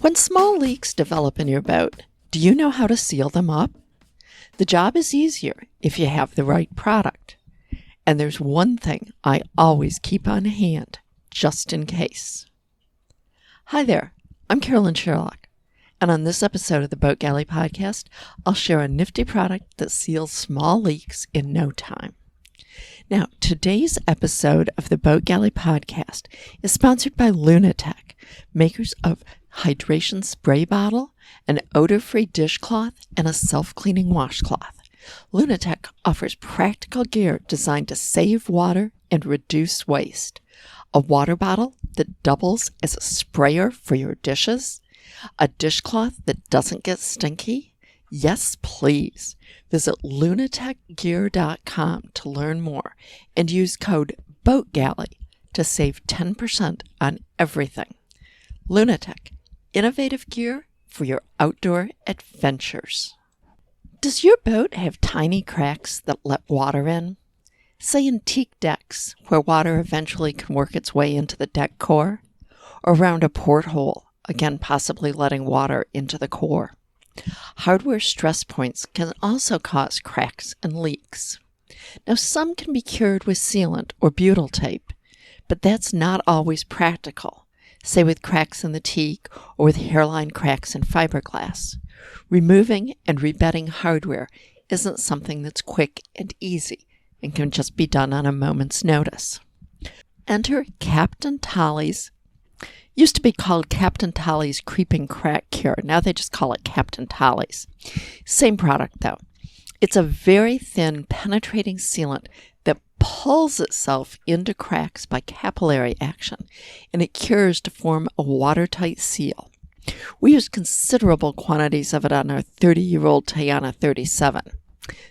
When small leaks develop in your boat, do you know how to seal them up? The job is easier if you have the right product. And there's one thing I always keep on hand, just in case. Hi there, I'm Carolyn Sherlock, and on this episode of the Boat Galley Podcast, I'll share a nifty product that seals small leaks in no time. Now, today's episode of the Boat Galley Podcast is sponsored by Lunatec, makers of hydration spray bottle, an odor-free dishcloth, and a self-cleaning washcloth. Lunatec offers practical gear designed to save water and reduce waste. A water bottle that doubles as a sprayer for your dishes, a dishcloth that doesn't get stinky. Yes, please. Visit lunatecgear.com to learn more and use code BOATGALLEY to save 10% on everything. Lunatec, innovative gear for your outdoor adventures. Does your boat have tiny cracks that let water in? Say in teak decks, where water eventually can work its way into the deck core, or around a porthole, again possibly letting water into the core. Hardware stress points can also cause cracks and leaks. Now, some can be cured with sealant or butyl tape, but that's not always practical, say with cracks in the teak or with hairline cracks in fiberglass. Removing and rebedding hardware isn't something that's quick and easy and can just be done on a moment's notice. Enter Captain Tolly's, used to be called Captain Tolly's Creeping Crack Cure. Now they just call it Captain Tolly's. Same product though. It's a very thin penetrating sealant that pulls itself into cracks by capillary action, and it cures to form a watertight seal. We use considerable quantities of it on our 30-year-old Tayana 37.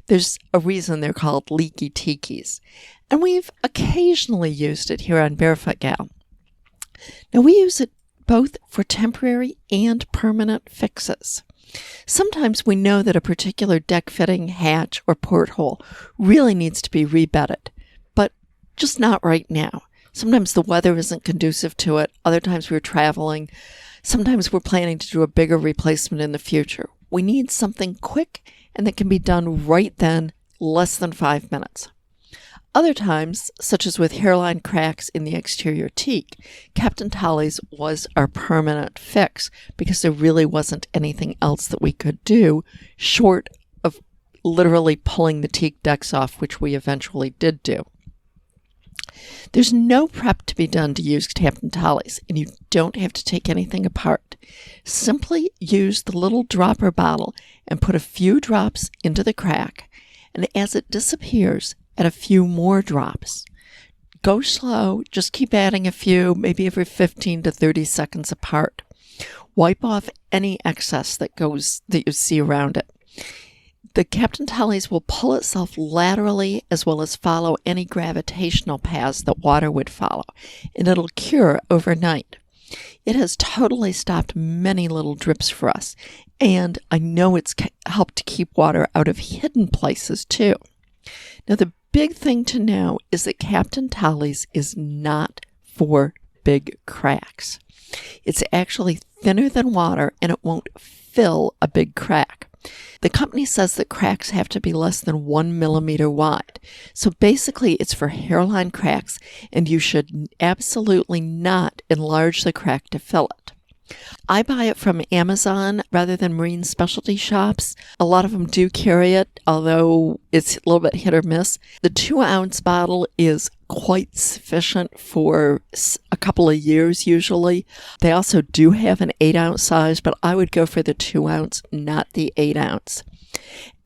There's a reason they're called leaky tikis, and we've occasionally used it here on Barefoot Gal. Now, we use it both for temporary and permanent fixes. Sometimes we know that a particular deck fitting, hatch, or porthole really needs to be rebedded, but just not right now. Sometimes the weather isn't conducive to it. Other times we're traveling. Sometimes we're planning to do a bigger replacement in the future. We need something quick and that can be done right then, less than 5 minutes. Other times, such as with hairline cracks in the exterior teak, Captain Tolly's was our permanent fix because there really wasn't anything else that we could do short of literally pulling the teak decks off, which we eventually did do. There's no prep to be done to use Captain Tolly's, and you don't have to take anything apart. Simply use the little dropper bottle and put a few drops into the crack, and as it disappears, add a few more drops. Go slow, just keep adding a few, maybe every 15 to 30 seconds apart. Wipe off any excess that you see around it. The Captain Tolly's will pull itself laterally as well as follow any gravitational paths that water would follow, and it'll cure overnight. It has totally stopped many little drips for us, and I know it's helped to keep water out of hidden places too. Now, the big thing to know is that Captain Tolly's is not for big cracks. It's actually thinner than water, and it won't fill a big crack. The company says that cracks have to be less than 1 millimeter wide. So basically, it's for hairline cracks, and you should absolutely not enlarge the crack to fill it. I buy it from Amazon rather than marine specialty shops. A lot of them do carry it, although it's a little bit hit or miss. The 2-ounce bottle is quite sufficient for a couple of years usually. They also do have an 8-ounce size, but I would go for the 2-ounce, not the 8-ounce.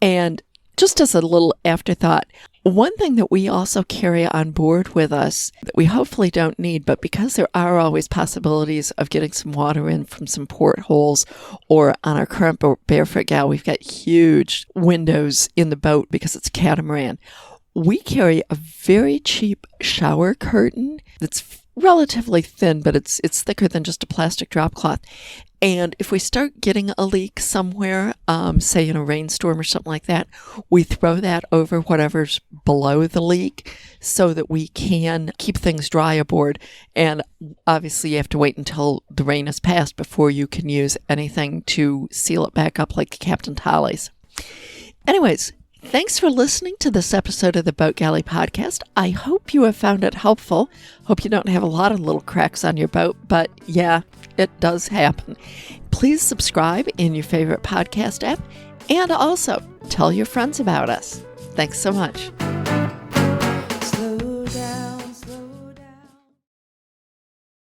And just as a little afterthought, one thing that we also carry on board with us that we hopefully don't need, but because there are always possibilities of getting some water in from some portholes, or on our current boat, Barefoot Gal, we've got huge windows in the boat because it's a catamaran. We carry a very cheap shower curtain that's relatively thin, but it's thicker than just a plastic drop cloth. And if we start getting a leak somewhere, say in a rainstorm or something like that, we throw that over whatever's below the leak so that we can keep things dry aboard. And obviously you have to wait until the rain has passed before you can use anything to seal it back up like the Captain Tolly's. Anyways, thanks for listening to this episode of the Boat Galley Podcast. I hope you have found it helpful. Hope you don't have a lot of little cracks on your boat, but yeah, it does happen. Please subscribe in your favorite podcast app and also tell your friends about us. Thanks so much.